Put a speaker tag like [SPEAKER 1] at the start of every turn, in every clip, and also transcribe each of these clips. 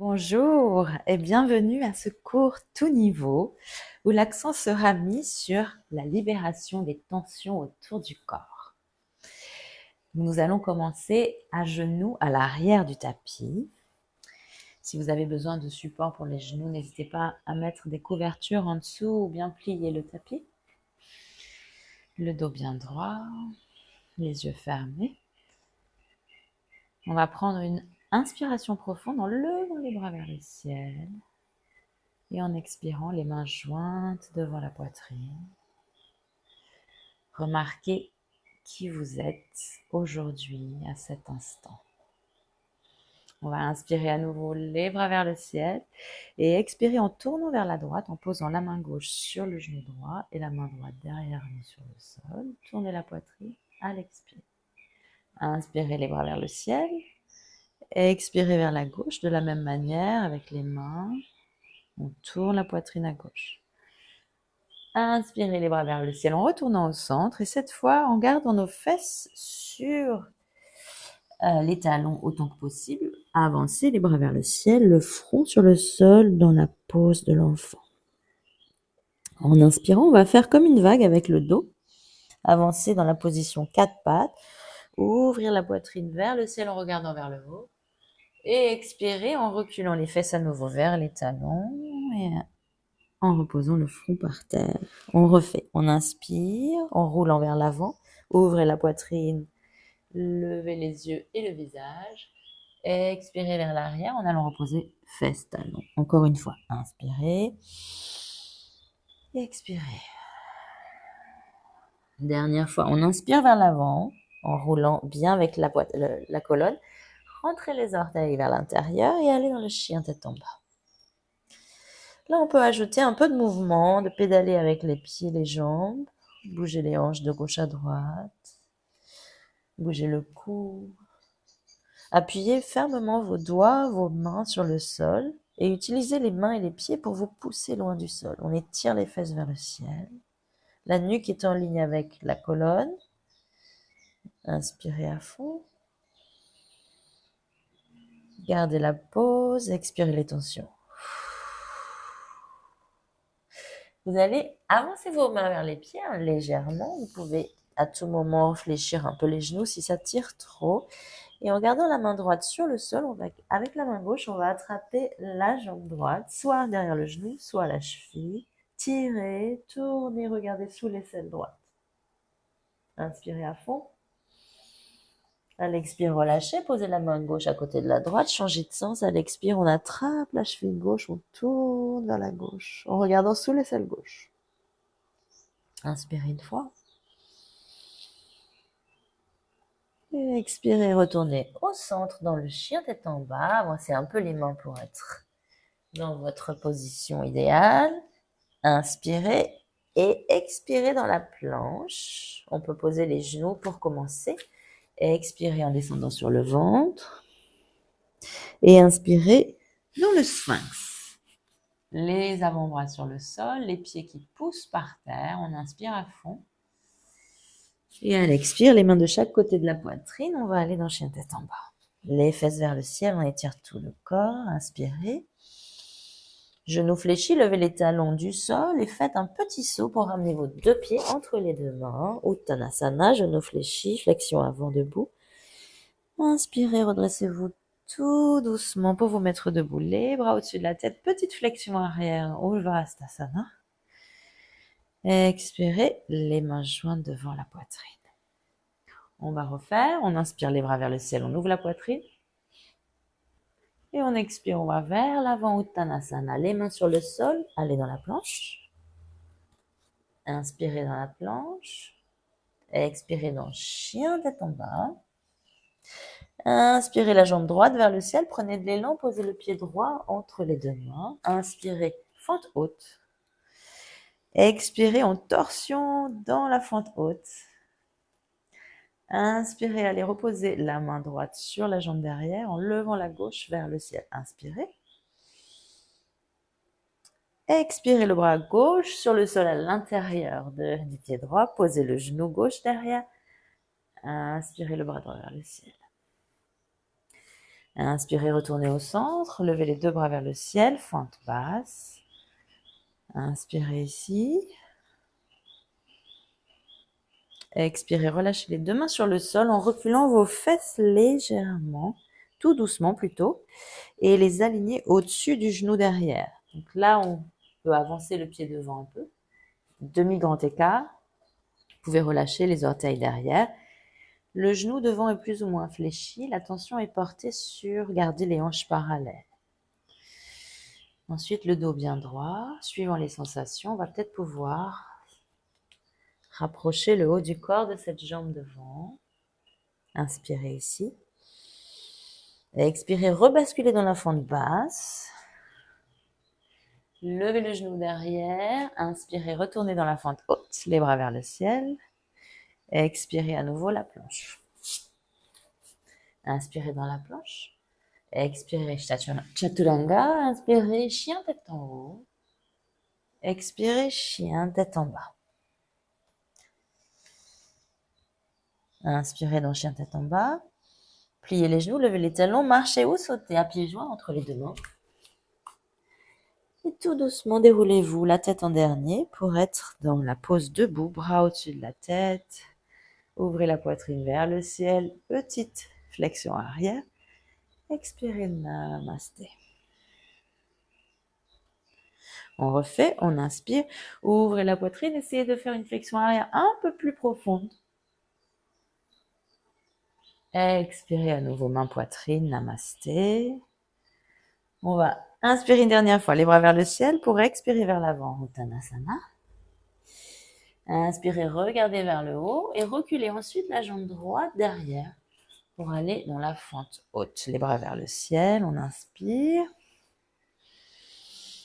[SPEAKER 1] Bonjour et bienvenue à ce cours tout niveau où l'accent sera mis sur la libération des tensions autour du corps. Nous allons commencer à genoux à l'arrière du tapis. Si vous avez besoin de support pour les genoux, n'hésitez pas à mettre des couvertures en dessous ou bien plier le tapis. Le dos bien droit, les yeux fermés. On va prendre une inspiration profonde en levant les bras vers le ciel. Et en expirant, les mains jointes devant la poitrine. Remarquez qui vous êtes aujourd'hui, à cet instant. On va inspirer à nouveau les bras vers le ciel et expirer en tournant vers la droite, en posant la main gauche sur le genou droit et la main droite derrière nous sur le sol. Tournez la poitrine à l'expirer. Inspirez les bras vers le ciel. Expirez vers la gauche de la même manière avec les mains. On tourne la poitrine à gauche. Inspirez les bras vers le ciel en retournant au centre et cette fois en gardant nos fesses sur les talons autant que possible. Avancez les bras vers le ciel, le front sur le sol dans la pose de l'enfant. En inspirant, on va faire comme une vague avec le dos. Avancez dans la position 4 pattes. Ouvrir la poitrine vers le ciel en regardant vers le haut. Et expirer en reculant les fesses à nouveau vers les talons et en reposant le front par terre. On refait. On inspire en roulant vers l'avant. Ouvrez la poitrine. Levez les yeux et le visage. Expirez vers l'arrière en allant reposer fesses, talons. Encore une fois. Inspirez. Expirez. Dernière fois. On inspire vers l'avant en roulant bien avec la colonne. Rentrez les orteils vers l'intérieur et allez dans le chien tête en bas. Là, on peut ajouter un peu de mouvement, de pédaler avec les pieds, les jambes. Bougez les hanches de gauche à droite. Bougez le cou. Appuyez fermement vos doigts, vos mains sur le sol et utilisez les mains et les pieds pour vous pousser loin du sol. On étire les fesses vers le ciel. La nuque est en ligne avec la colonne. Inspirez à fond. Gardez la pause, expirez les tensions. Vous allez avancer vos mains vers les pieds légèrement. Vous pouvez à tout moment fléchir un peu les genoux si ça tire trop. Et en gardant la main droite sur le sol, avec la main gauche, on va attraper la jambe droite, soit derrière le genou, soit la cheville. Tirez, tournez, regardez sous l'aisselle droite. Inspirez à fond. À l'expire, relâchez, posez la main gauche à côté de la droite, changez de sens. À l'expire, on attrape la cheville gauche, on tourne vers la gauche, en regardant sous l'aisselle gauche. Inspirez une fois. Et expirez, retournez au centre dans le chien tête en bas. Avancez un peu les mains pour être dans votre position idéale. Inspirez et expirez dans la planche. On peut poser les genoux pour commencer. Expirez en descendant sur le ventre. Et inspirez dans le sphinx. Les avant-bras sur le sol, les pieds qui poussent par terre. On inspire à fond. Et à l'expire, les mains de chaque côté de la poitrine, on va aller dans chien tête en bas. Les fesses vers le ciel, on étire tout le corps. Inspirez. Genoux fléchis, levez les talons du sol et faites un petit saut pour ramener vos deux pieds entre les deux mains. Uttanasana, genoux fléchis, flexion avant debout. Inspirez, redressez-vous tout doucement pour vous mettre debout. Les bras au-dessus de la tête, petite flexion arrière, Urdhva-Hastasana. Expirez, les mains jointes devant la poitrine. On va refaire, on inspire les bras vers le ciel, on ouvre la poitrine. Et on expire, on va vers l'avant, Uttanasana. Les mains sur le sol, allez dans la planche. Inspirez dans la planche. Expirez dans chien tête en bas. Inspirez la jambe droite vers le ciel. Prenez de l'élan, posez le pied droit entre les deux mains. Inspirez, fente haute. Expirez en torsion dans la fente haute. Inspirez, allez reposer la main droite sur la jambe derrière en levant la gauche vers le ciel. Inspirez. Expirez le bras gauche sur le sol à l'intérieur du pied droit. Posez le genou gauche derrière. Inspirez le bras droit vers le ciel. Inspirez, retournez au centre, levez les deux bras vers le ciel, fente basse. Inspirez ici. Expirez, relâchez les deux mains sur le sol en reculant vos fesses légèrement, tout doucement plutôt, et les aligner au-dessus du genou derrière. Donc là, on peut avancer le pied devant un peu. Demi-grand écart. Vous pouvez relâcher les orteils derrière. Le genou devant est plus ou moins fléchi. L'attention est portée sur garder les hanches parallèles. Ensuite, le dos bien droit. Suivant les sensations, on va peut-être pouvoir rapprocher le haut du corps de cette jambe devant. Inspirez ici. Et expirez, rebasculez dans la fente basse. Levez le genou derrière. Inspirez, retournez dans la fente haute, les bras vers le ciel. Expirez à nouveau la planche. Inspirez dans la planche. Expirez Chaturanga. Inspirez chien tête en haut. Expirez chien tête en bas. Inspirez dans chien tête en bas. Pliez les genoux, levez les talons, marchez ou sautez à pieds joints entre les deux mains. Et tout doucement, déroulez-vous la tête en dernier pour être dans la pose debout, bras au-dessus de la tête. Ouvrez la poitrine vers le ciel, petite flexion arrière. Expirez, namasté. On refait, on inspire, ouvrez la poitrine, essayez de faire une flexion arrière un peu plus profonde. Expirez à nouveau, main poitrine, namasté. On va inspirer une dernière fois, les bras vers le ciel pour expirer vers l'avant, Uttanasana. Inspirez, regardez vers le haut et reculez ensuite la jambe droite derrière pour aller dans la fente haute. Les bras vers le ciel, on inspire.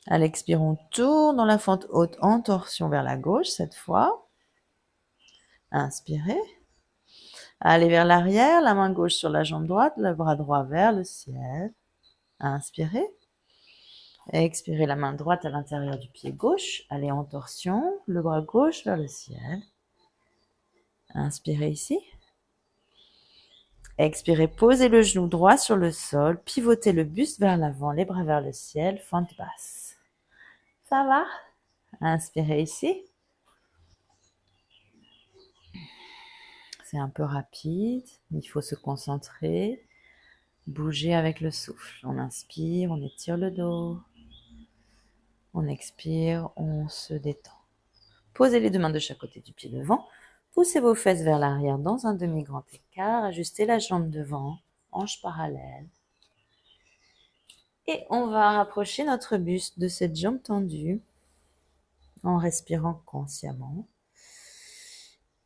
[SPEAKER 1] À l'expire, on tourne dans la fente haute en torsion vers la gauche cette fois. Inspirez. Allez vers l'arrière, la main gauche sur la jambe droite, le bras droit vers le ciel. Inspirez. Expirez la main droite à l'intérieur du pied gauche. Allez en torsion, le bras gauche vers le ciel. Inspirez ici. Expirez, posez le genou droit sur le sol, pivotez le buste vers l'avant, les bras vers le ciel, fente basse. Ça va? Inspirez ici. C'est un peu rapide, il faut se concentrer, bouger avec le souffle. On inspire, on étire le dos. On expire, on se détend. Posez les deux mains de chaque côté du pied devant. Poussez vos fesses vers l'arrière dans un demi-grand écart. Ajustez la jambe devant, hanche parallèle. Et on va rapprocher notre buste de cette jambe tendue en respirant consciemment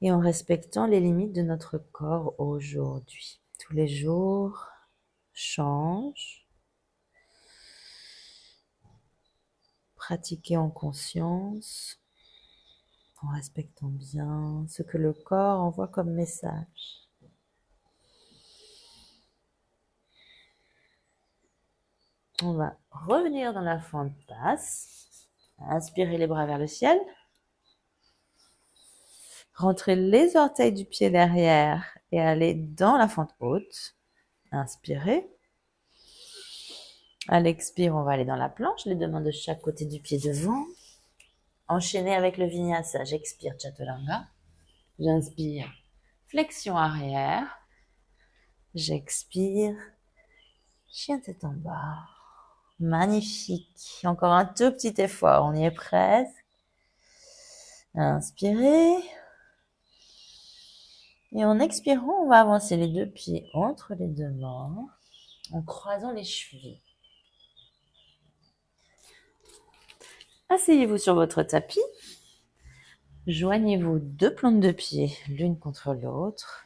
[SPEAKER 1] et en respectant les limites de notre corps aujourd'hui. Tous les jours changent. Pratiquez en conscience, en respectant bien ce que le corps envoie comme message. On va revenir dans la fente basse. Inspirez les bras vers le ciel. Rentrez les orteils du pied derrière et allez dans la fente haute. Inspirez. À l'expire, on va aller dans la planche, les deux mains de chaque côté du pied devant. Enchaînez avec le vinyasa. J'expire Chaturanga. J'inspire. Flexion arrière. J'expire. Chien tête en bas. Magnifique. Encore un tout petit effort. On y est presque. Inspirez. Et en expirant, on va avancer les deux pieds entre les deux mains en croisant les chevilles. Asseyez-vous sur votre tapis. Joignez-vous deux plantes de pied l'une contre l'autre.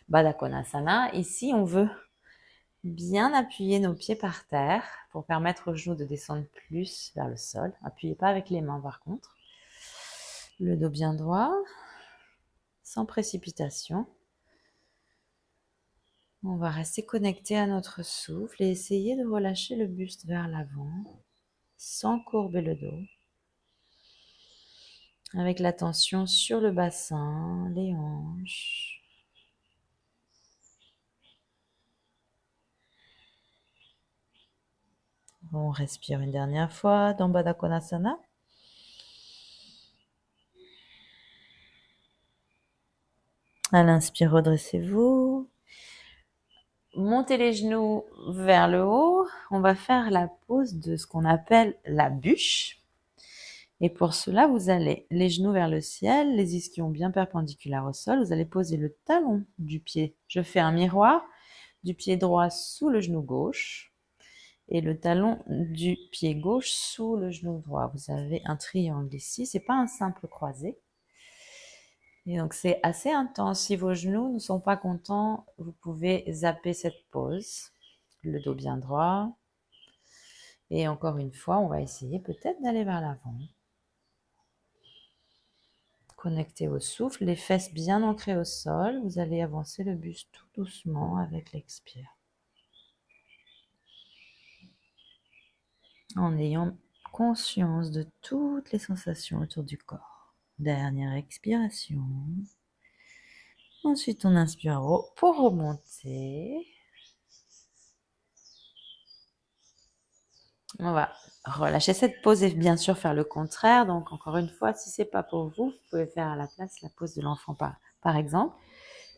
[SPEAKER 1] Baddha Konasana. Ici, on veut bien appuyer nos pieds par terre pour permettre aux genoux de descendre plus vers le sol. Appuyez pas avec les mains par contre. Le dos bien droit, sans précipitation. On va rester connecté à notre souffle et essayer de relâcher le buste vers l'avant sans courber le dos. Avec l'attention sur le bassin, les hanches. On respire une dernière fois dans Baddha Konasana. À l'inspire, redressez-vous. Montez les genoux vers le haut. On va faire la pose de ce qu'on appelle la bûche. Et pour cela, vous allez les genoux vers le ciel, les ischions bien perpendiculaires au sol. Vous allez poser le talon du pied. Je fais un miroir du pied droit sous le genou gauche et le talon du pied gauche sous le genou droit. Vous avez un triangle ici. C'est pas un simple croisé. Et donc c'est assez intense. Si vos genoux ne sont pas contents, vous pouvez zapper cette pose. Le dos bien droit. Et encore une fois, on va essayer peut-être d'aller vers l'avant. Connecté au souffle, les fesses bien ancrées au sol. Vous allez avancer le buste tout doucement avec l'expire. En ayant conscience de toutes les sensations autour du corps. Dernière expiration. Ensuite, on inspire pour remonter. On va relâcher cette pose et bien sûr faire le contraire. Donc, encore une fois, si c'est pas pour vous, vous pouvez faire à la place la pose de l'enfant par exemple.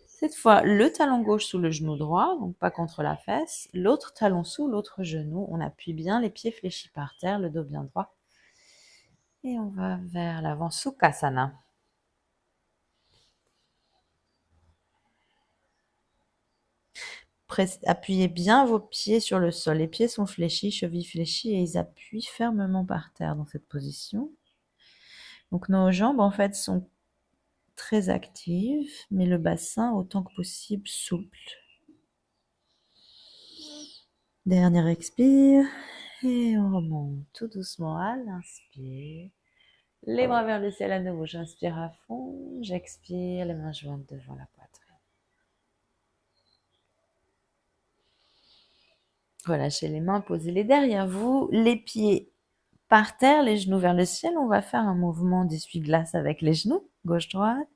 [SPEAKER 1] Cette fois, le talon gauche sous le genou droit, donc pas contre la fesse. L'autre talon sous l'autre genou. On appuie bien, les pieds fléchis par terre, le dos bien droit. Et on va vers l'avant, Sukhasana. Appuyez bien vos pieds sur le sol. Les pieds sont fléchis, chevilles fléchies et ils appuient fermement par terre dans cette position. Donc nos jambes en fait sont très actives, mais le bassin autant que possible souple. Dernier expire et on remonte tout doucement à l'inspire. Les bras vers le ciel à nouveau. J'inspire à fond, j'expire, les mains jointes devant la poitrine. Relâchez les mains, posez-les derrière vous, les pieds par terre, les genoux vers le ciel. On va faire un mouvement d'essuie-glace avec les genoux, gauche-droite.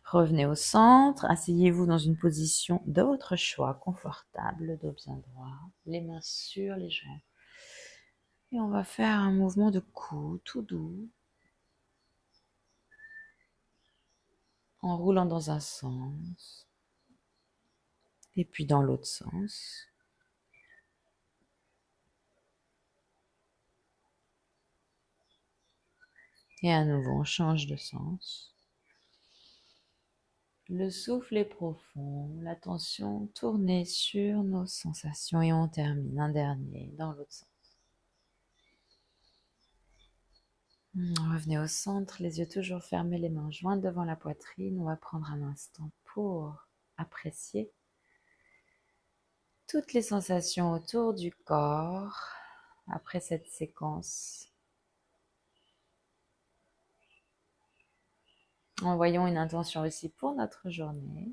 [SPEAKER 1] Revenez au centre, asseyez-vous dans une position de votre choix, confortable, le dos bien droit, les mains sur les jambes. Et on va faire un mouvement de cou tout doux, en roulant dans un sens, et puis dans l'autre sens. Et à nouveau, on change de sens. Le souffle est profond, l'attention tournée sur nos sensations et on termine un dernier dans l'autre sens. Revenez au centre, les yeux toujours fermés, les mains jointes devant la poitrine. On va prendre un instant pour apprécier toutes les sensations autour du corps après cette séquence. Envoyons une intention aussi pour notre journée.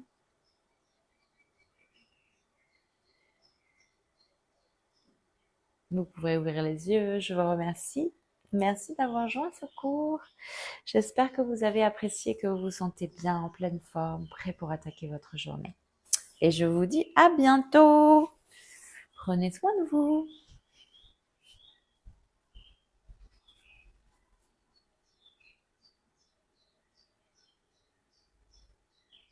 [SPEAKER 1] Vous pourrez ouvrir les yeux, je vous remercie. Merci d'avoir joint ce cours. J'espère que vous avez apprécié, que vous vous sentez bien, en pleine forme, prêt pour attaquer votre journée. Et je vous dis à bientôt. Prenez soin de vous.